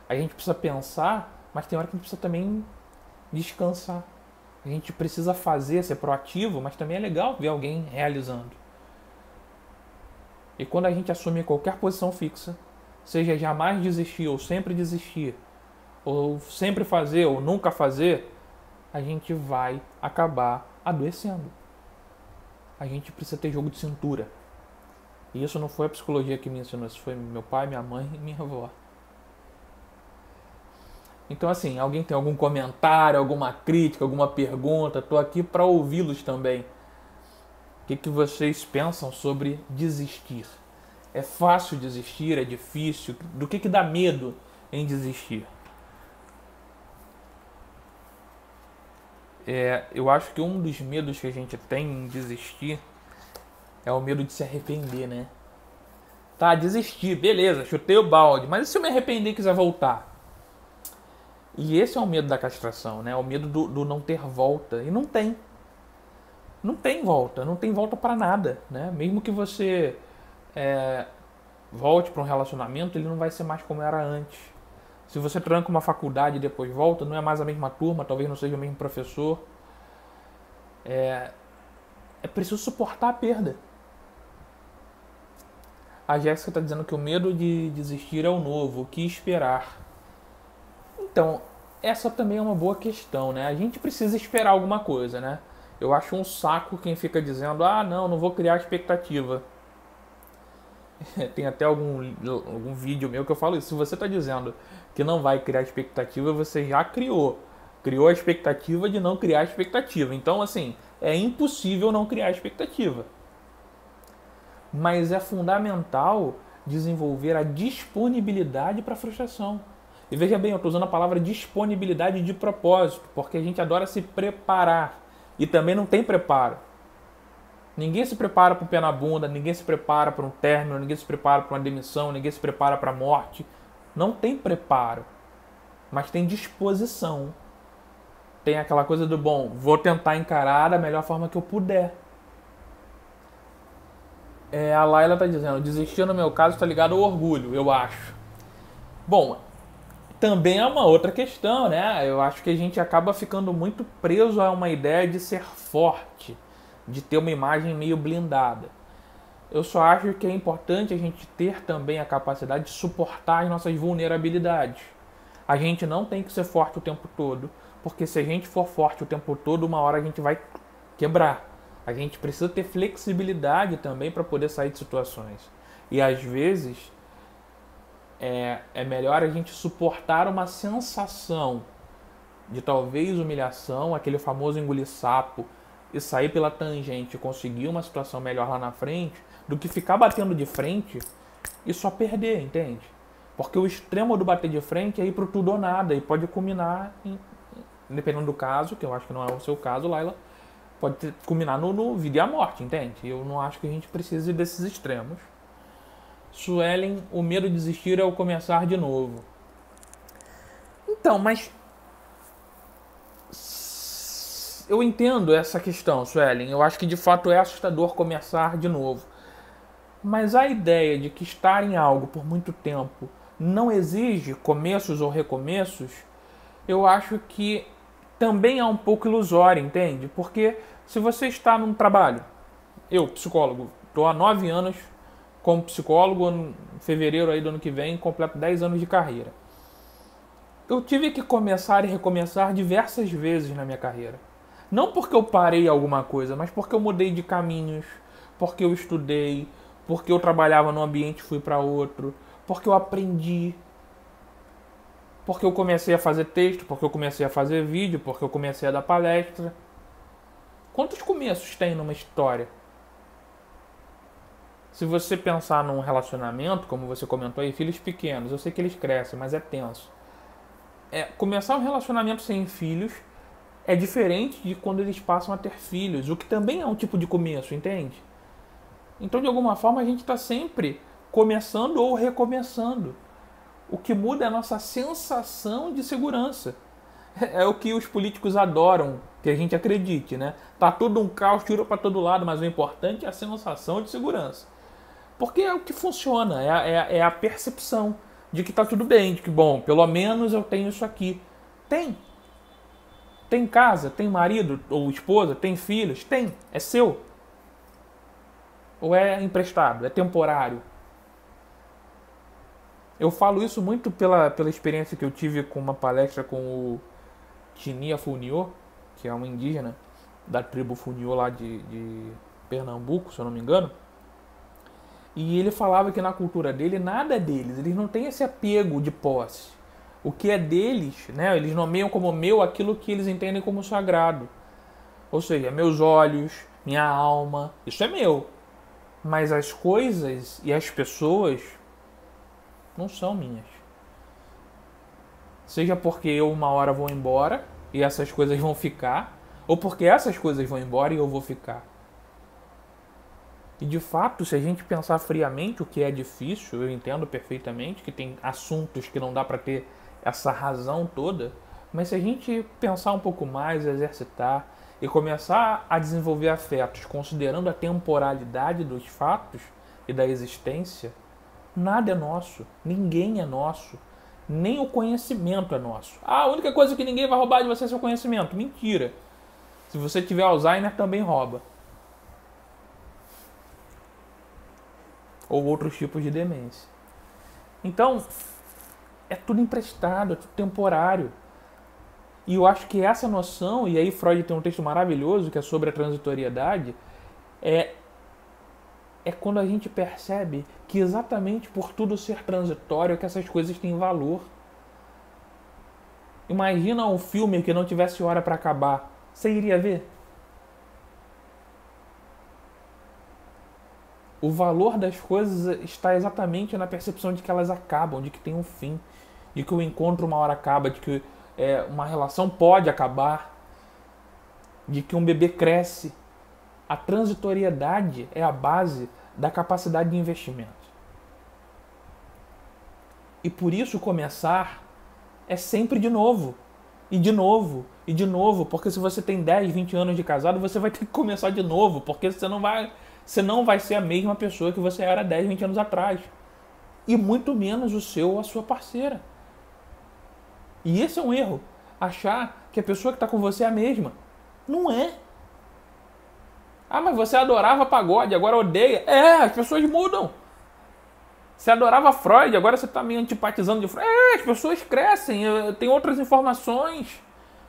A gente precisa pensar, mas tem hora que a gente precisa também descansar. A gente precisa fazer, ser proativo, mas também é legal ver alguém realizando. E quando a gente assume qualquer posição fixa, seja jamais desistir ou sempre desistir, ou sempre fazer ou nunca fazer, a gente vai acabar adoecendo. A gente precisa ter jogo de cintura. E isso não foi a psicologia que me ensinou, isso foi meu pai, minha mãe e minha avó. Então, assim, alguém tem algum comentário, alguma crítica, alguma pergunta? Estou aqui para ouvi-los também. O que vocês pensam sobre desistir? É fácil desistir? É difícil? Do que dá medo em desistir? Eu acho que um dos medos que a gente tem em desistir é o medo de se arrepender, né? Tá, desistir, beleza, chutei o balde, mas e se eu me arrepender e quiser voltar? E esse é o medo da castração, né? O medo do não ter volta. E não tem. Não tem volta para nada, né? Mesmo que você volte para um relacionamento, ele não vai ser mais como era antes. Se você tranca uma faculdade e depois volta, não é mais a mesma turma, talvez não seja o mesmo professor. É preciso suportar a perda. A Jéssica está dizendo que o medo de desistir é o novo, o que esperar? Então, essa também é uma boa questão, né? A gente precisa esperar alguma coisa, né? Eu acho um saco quem fica dizendo, não vou criar expectativa. Tem até algum vídeo meu que eu falo isso. Se você está dizendo que não vai criar expectativa, você já criou. Criou a expectativa de não criar expectativa. Então, assim, é impossível não criar expectativa. Mas é fundamental desenvolver a disponibilidade para a frustração. E veja bem, eu estou usando a palavra disponibilidade de propósito, porque a gente adora se preparar. E também não tem preparo. Ninguém se prepara para o pé na bunda, ninguém se prepara para um término, ninguém se prepara para uma demissão, ninguém se prepara para a morte. Não tem preparo, mas tem disposição. Tem aquela coisa do vou tentar encarar da melhor forma que eu puder. A Laila está dizendo, desistir no meu caso está ligado ao orgulho, eu acho. Bom, também é uma outra questão, né? Eu acho que a gente acaba ficando muito preso a uma ideia de ser forte, de ter uma imagem meio blindada. Eu só acho que é importante a gente ter também a capacidade de suportar as nossas vulnerabilidades. A gente não tem que ser forte o tempo todo, porque se a gente for forte o tempo todo, uma hora a gente vai quebrar. A gente precisa ter flexibilidade também para poder sair de situações. E às vezes é melhor a gente suportar uma sensação de talvez humilhação, aquele famoso engolir sapo, e sair pela tangente e conseguir uma situação melhor lá na frente, do que ficar batendo de frente e só perder, entende? Porque o extremo do bater de frente é ir pro tudo ou nada e pode culminar, dependendo do caso, que eu acho que não é o seu caso, Laila, pode culminar no vida e a morte, entende? Eu não acho que a gente precise desses extremos. Suelen, o medo de desistir é o começar de novo. Então, mas eu entendo essa questão, Suelen. Eu acho que de fato é assustador começar de novo. Mas a ideia de que estar em algo por muito tempo não exige começos ou recomeços, eu acho que também é um pouco ilusório, entende? Porque se você está num trabalho, eu, psicólogo, estou há 9 anos como psicólogo, em fevereiro aí do ano que vem, completo 10 anos de carreira. Eu tive que começar e recomeçar diversas vezes na minha carreira. Não porque eu parei alguma coisa, mas porque eu mudei de caminhos, porque eu estudei, porque eu trabalhava num ambiente e fui para outro, porque eu aprendi, porque eu comecei a fazer texto, porque eu comecei a fazer vídeo, porque eu comecei a dar palestra. Quantos começos tem numa história? Se você pensar num relacionamento, como você comentou aí, filhos pequenos, eu sei que eles crescem, mas é tenso. Começar um relacionamento sem filhos é diferente de quando eles passam a ter filhos, o que também é um tipo de começo, entende? Então, de alguma forma, a gente está sempre começando ou recomeçando. O que muda é a nossa sensação de segurança. É o que os políticos adoram que a gente acredite, né? Tá tudo um caos, tira para todo lado, mas o importante é a sensação de segurança. Porque é o que funciona, é a percepção de que tá tudo bem, de que, pelo menos eu tenho isso aqui. Tem. Tem casa, tem marido ou esposa, tem filhos? Tem. É seu. Ou é emprestado, é temporário. Eu falo isso muito pela experiência que eu tive com uma palestra com o Tinia Fournier, que é um indígena da tribo Funiô lá de Pernambuco, se eu não me engano. E ele falava que na cultura dele nada é deles, eles não têm esse apego de posse. O que é deles, né, eles nomeiam como meu aquilo que eles entendem como sagrado. Ou seja, meus olhos, minha alma, isso é meu. Mas as coisas e as pessoas não são minhas. Seja porque eu uma hora vou embora e essas coisas vão ficar, ou porque essas coisas vão embora e eu vou ficar. E de fato, se a gente pensar friamente, o que é difícil, eu entendo perfeitamente que tem assuntos que não dá para ter essa razão toda, mas se a gente pensar um pouco mais, exercitar e começar a desenvolver afetos considerando a temporalidade dos fatos e da existência, nada é nosso, ninguém é nosso, nem o conhecimento é nosso. Ah, a única coisa que ninguém vai roubar de você é seu conhecimento. Mentira. Se você tiver Alzheimer, também rouba. Ou outros tipos de demência. Então, é tudo emprestado, é tudo temporário. E eu acho que essa noção, e aí Freud tem um texto maravilhoso que é sobre a transitoriedade, é quando a gente percebe que exatamente por tudo ser transitório que essas coisas têm valor. Imagina um filme que não tivesse hora para acabar. Você iria ver? O valor das coisas está exatamente na percepção de que elas acabam, de que tem um fim, de que o encontro uma hora acaba, de que uma relação pode acabar, de que um bebê cresce. A transitoriedade é a base da capacidade de investimento. E por isso começar é sempre de novo, e de novo, e de novo, porque se você tem 10, 20 anos de casado, você vai ter que começar de novo, porque você não vai ser a mesma pessoa que você era 10, 20 anos atrás. E muito menos o seu ou a sua parceira. E esse é um erro. Achar que a pessoa que está com você é a mesma. Não é. Ah, mas você adorava pagode, agora odeia. As pessoas mudam. Você adorava Freud, agora você está meio antipatizando de Freud. As pessoas crescem, tem outras informações.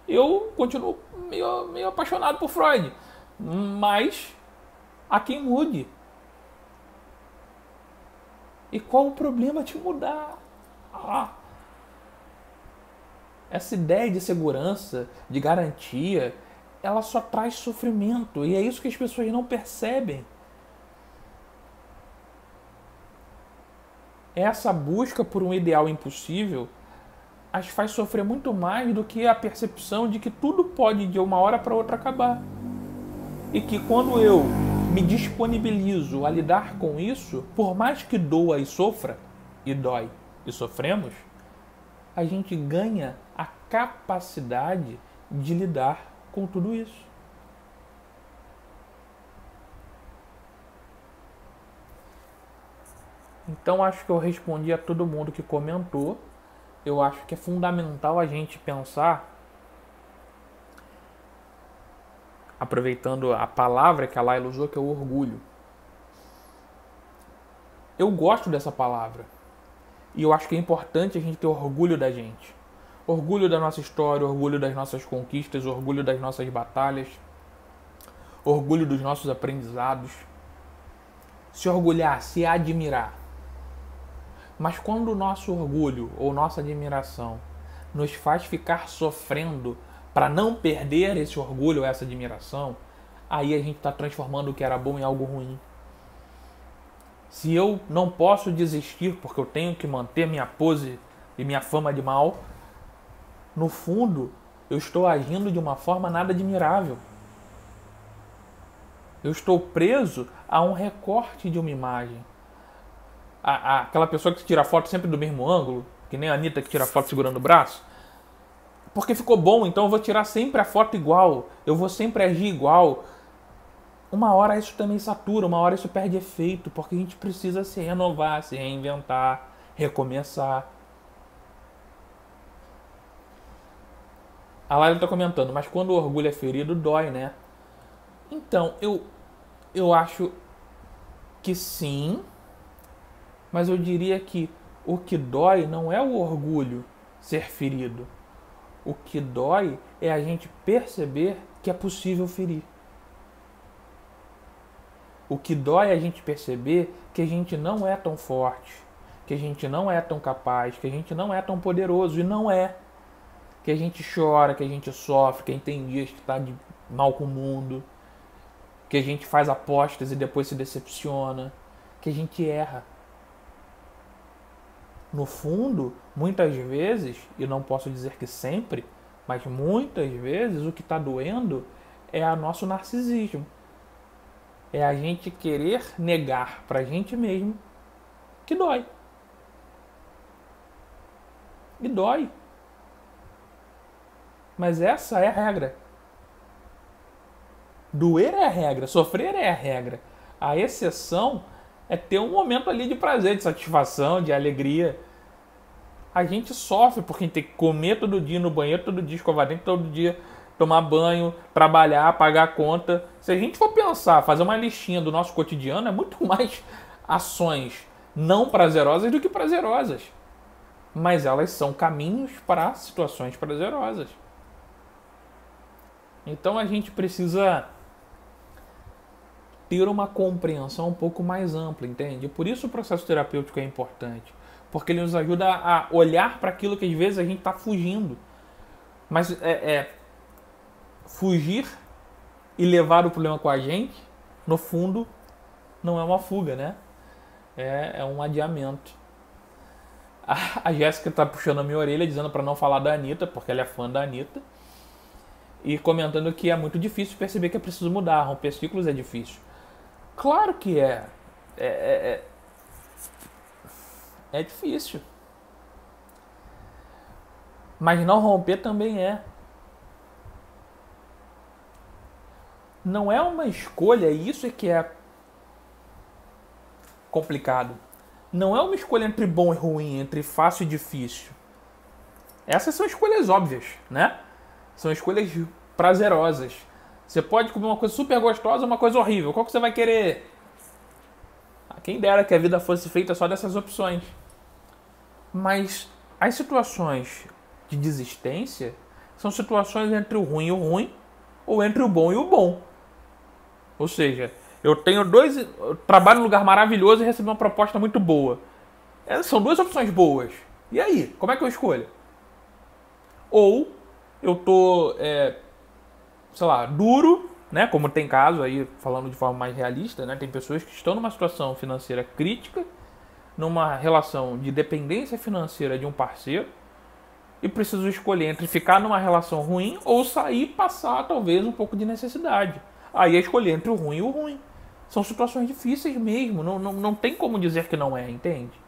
Eu continuo meio apaixonado por Freud. Mas há quem mude. E qual o problema de mudar? Essa ideia de segurança, de garantia, ela só traz sofrimento. E é isso que as pessoas não percebem. Essa busca por um ideal impossível as faz sofrer muito mais do que a percepção de que tudo pode de uma hora para outra acabar. E que quando eu me disponibilizo a lidar com isso, por mais que doa e sofra, e dói e sofremos, a gente ganha a capacidade de lidar com tudo isso. Então acho que eu respondi a todo mundo que comentou. Eu acho que é fundamental a gente pensar, aproveitando a palavra que a Laila usou, que é o orgulho. Eu gosto dessa palavra. E eu acho que é importante a gente ter orgulho da gente. Orgulho da nossa história, orgulho das nossas conquistas, orgulho das nossas batalhas, orgulho dos nossos aprendizados. Se orgulhar, se admirar. Mas quando o nosso orgulho ou nossa admiração nos faz ficar sofrendo para não perder esse orgulho ou essa admiração, aí a gente está transformando o que era bom em algo ruim. Se eu não posso desistir porque eu tenho que manter minha pose e minha fama de mal, no fundo eu estou agindo de uma forma nada admirável. Eu estou preso a um recorte de uma imagem. Aquela pessoa que tira foto sempre do mesmo ângulo, que nem a Anitta que tira foto segurando o braço, porque ficou bom, então eu vou tirar sempre a foto igual, eu vou sempre agir igual. Uma hora isso também satura, uma hora isso perde efeito, porque a gente precisa se renovar, se reinventar, recomeçar. A Laila está comentando, mas quando o orgulho é ferido, dói, né? Então, eu acho que sim, mas eu diria que o que dói não é o orgulho ser ferido. O que dói é a gente perceber que é possível ferir. O que dói é a gente perceber que a gente não é tão forte, que a gente não é tão capaz, que a gente não é tão poderoso, e não é. Que a gente chora, que a gente sofre, que a gente tem dias que está de mal com o mundo, que a gente faz apostas e depois se decepciona, que a gente erra. No fundo, muitas vezes, e não posso dizer que sempre, mas muitas vezes o que está doendo é o nosso narcisismo. É a gente querer negar pra gente mesmo que dói. E dói. Mas essa é a regra. Doer é a regra, sofrer é a regra. A exceção é ter um momento ali de prazer, de satisfação, de alegria. A gente sofre porque a gente tem que comer todo dia, no banheiro todo dia, escovar dente todo dia, tomar banho, trabalhar, pagar a conta. Se a gente for pensar, fazer uma listinha do nosso cotidiano, é muito mais ações não prazerosas do que prazerosas. Mas elas são caminhos para situações prazerosas. Então a gente precisa ter uma compreensão um pouco mais ampla, entende? Por isso o processo terapêutico é importante. Porque ele nos ajuda a olhar para aquilo que às vezes a gente está fugindo. Mas fugir e levar o problema com a gente, no fundo, não é uma fuga, né? É um adiamento. A Jéssica tá puxando a minha orelha, dizendo para não falar da Anitta, porque ela é fã da Anitta. E comentando que é muito difícil perceber que é preciso mudar. Romper ciclos é difícil. Claro que é. É difícil. Mas não romper também é. Não é uma escolha, isso é que é complicado. Não é uma escolha entre bom e ruim, entre fácil e difícil. Essas são escolhas óbvias, né? São escolhas prazerosas. Você pode comer uma coisa super gostosa ou uma coisa horrível. Qual que você vai querer? Quem dera que a vida fosse feita só dessas opções. Mas as situações de desistência são situações entre o ruim e o ruim, ou entre o bom e o bom. Ou seja, eu trabalho num lugar maravilhoso e recebi uma proposta muito boa. São duas opções boas. E aí, como é que eu escolho? Ou eu tô, sei lá, duro, né? Como tem caso aí, falando de forma mais realista, né? Tem pessoas que estão numa situação financeira crítica, numa relação de dependência financeira de um parceiro, e precisam escolher entre ficar numa relação ruim ou sair e passar talvez um pouco de necessidade. Aí é escolher entre o ruim e o ruim. São situações difíceis mesmo, não tem como dizer que não é, entende?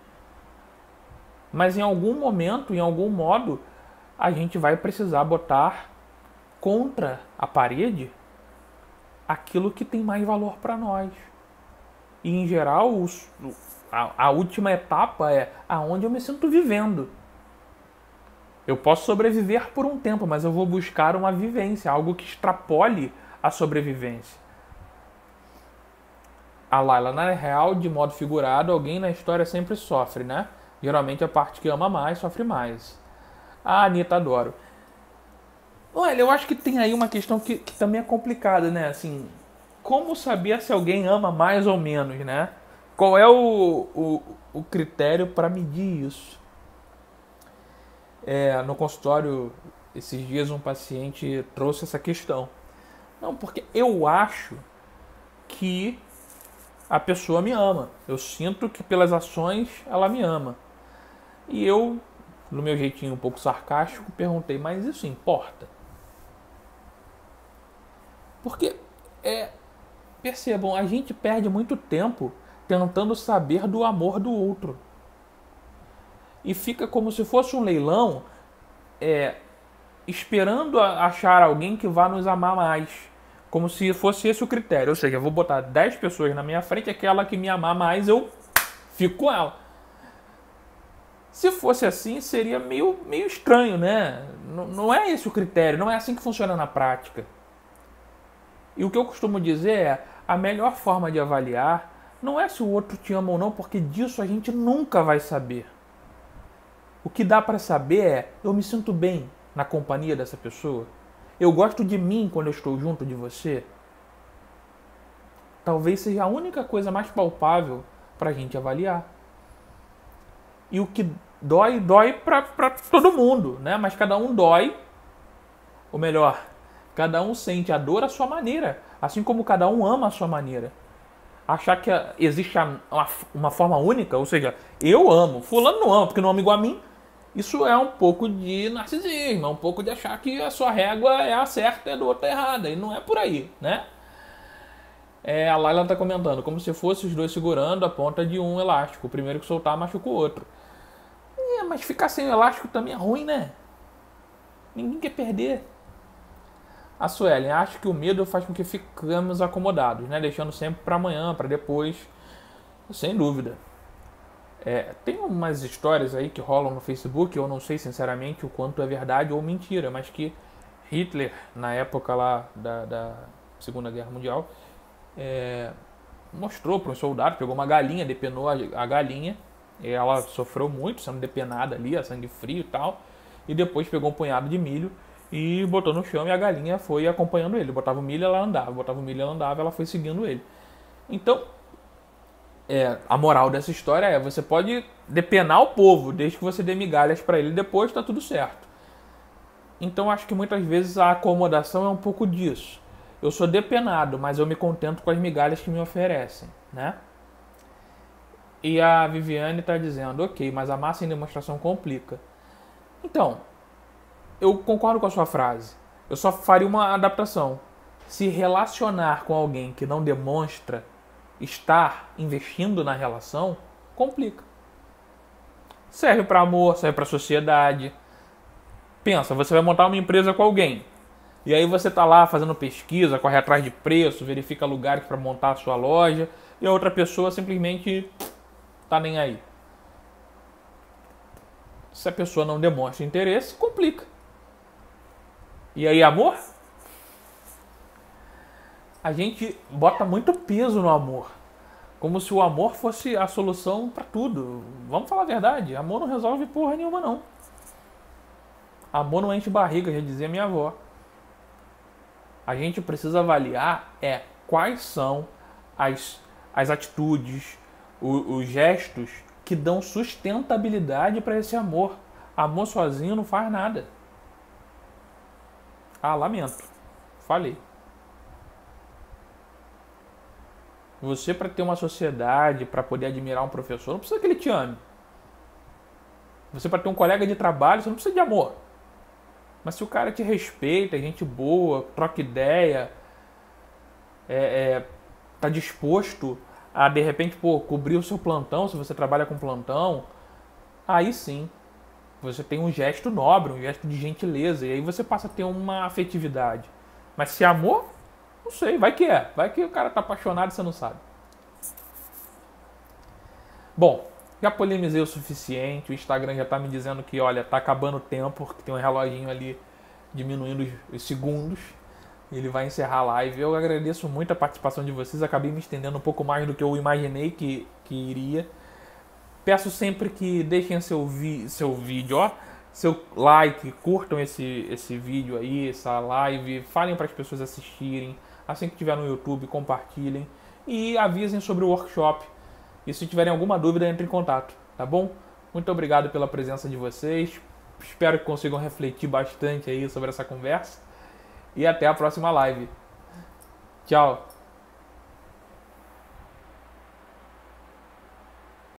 Mas em algum momento, em algum modo, a gente vai precisar botar contra a parede aquilo que tem mais valor para nós. E em geral, a última etapa é aonde eu me sinto vivendo. Eu posso sobreviver por um tempo, mas eu vou buscar uma vivência, algo que extrapole a sobrevivência. A Layla, na real, de modo figurado, alguém na história sempre sofre, né? Geralmente a parte que ama mais sofre mais. A Anitta, adoro. Olha, eu acho que tem aí uma questão que também é complicada, né? Assim, como saber se alguém ama mais ou menos, né? Qual é o critério para medir isso? No consultório, esses dias, um paciente trouxe essa questão. Não, porque eu acho que a pessoa me ama. Eu sinto que pelas ações ela me ama. E eu, no meu jeitinho um pouco sarcástico, perguntei, mas isso importa? Porque, percebam, a gente perde muito tempo tentando saber do amor do outro. E fica como se fosse um leilão, esperando achar alguém que vá nos amar mais. Como se fosse esse o critério. Ou seja, eu vou botar 10 pessoas na minha frente, aquela que me amar mais, eu fico com ela. Se fosse assim, seria meio estranho, né? Não é esse o critério, não é assim que funciona na prática. E o que eu costumo dizer é, a melhor forma de avaliar não é se o outro te ama ou não, porque disso a gente nunca vai saber. O que dá para saber é, eu me sinto bem na companhia dessa pessoa? Eu gosto de mim quando eu estou junto de você? Talvez seja a única coisa mais palpável para a gente avaliar. E o que dói, dói para todo mundo, né? Mas cada um dói, ou melhor, cada um sente a dor à sua maneira, assim como cada um ama a sua maneira. Achar que existe uma forma única, ou seja, eu amo, fulano não ama porque não ama igual a mim, isso é um pouco de narcisismo, é um pouco de achar que a sua régua é a certa e a do outro é errada, e não é por aí, né? A Laila está comentando, como se fosse os dois segurando a ponta de um elástico, o primeiro que soltar machuca o outro. Mas ficar sem o elástico também é ruim, né? Ninguém quer perder. A Suelen, acho que o medo faz com que ficamos acomodados, né? Deixando sempre para amanhã, para depois. Sem dúvida. Tem umas histórias aí que rolam no Facebook, eu não sei sinceramente o quanto é verdade ou mentira, mas que Hitler, na época lá da Segunda Guerra Mundial, mostrou para um soldado, pegou uma galinha, depenou a galinha, e ela sofreu muito sendo depenada ali, a sangue frio e tal, e depois pegou um punhado de milho e botou no chão e a galinha foi acompanhando ele. Botava o milho, ela andava, botava o milho, ela andava, ela foi seguindo ele. Então, a moral dessa história é, você pode depenar o povo, desde que você dê migalhas para ele, depois tá tudo certo. Então, acho que muitas vezes a acomodação é um pouco disso. Eu sou depenado, mas eu me contento com as migalhas que me oferecem, né? E a Viviane está dizendo, ok, mas a massa em demonstração complica. Então, eu concordo com a sua frase. Eu só faria uma adaptação. Se relacionar com alguém que não demonstra estar investindo na relação, complica. Serve para amor, serve para sociedade. Pensa, você vai montar uma empresa com alguém. E aí você tá lá fazendo pesquisa, corre atrás de preço, verifica lugares para montar a sua loja. E a outra pessoa simplesmente tá nem aí. Se a pessoa não demonstra interesse, complica. E aí, amor? A gente bota muito peso no amor. Como se o amor fosse a solução para tudo. Vamos falar a verdade. Amor não resolve porra nenhuma, não. Amor não enche barriga, já dizia minha avó. A gente precisa avaliar quais são as atitudes, os gestos que dão sustentabilidade para esse amor. Amor sozinho não faz nada. Lamento. Falei. Você, para ter uma sociedade, para poder admirar um professor, não precisa que ele te ame. Você, para ter um colega de trabalho, você não precisa de amor. Mas se o cara te respeita, é gente boa, troca ideia, tá disposto a, de repente, cobrir o seu plantão, se você trabalha com plantão, aí sim, você tem um gesto nobre, um gesto de gentileza, e aí você passa a ter uma afetividade. Mas se amor, não sei, vai que o cara tá apaixonado e você não sabe. Bom, já polemizei o suficiente, o Instagram já tá me dizendo que, olha, tá acabando o tempo, porque tem um reloginho ali diminuindo os segundos. Ele vai encerrar a live. Eu agradeço muito a participação de vocês, acabei me estendendo um pouco mais do que eu imaginei que iria. Peço sempre que deixem seu vídeo, seu like, curtam esse vídeo aí, essa live, falem para as pessoas assistirem, assim que tiver no YouTube, compartilhem e avisem sobre o workshop. E se tiverem alguma dúvida, entre em contato, tá bom? Muito obrigado pela presença de vocês. Espero que consigam refletir bastante aí sobre essa conversa. E até a próxima live. Tchau!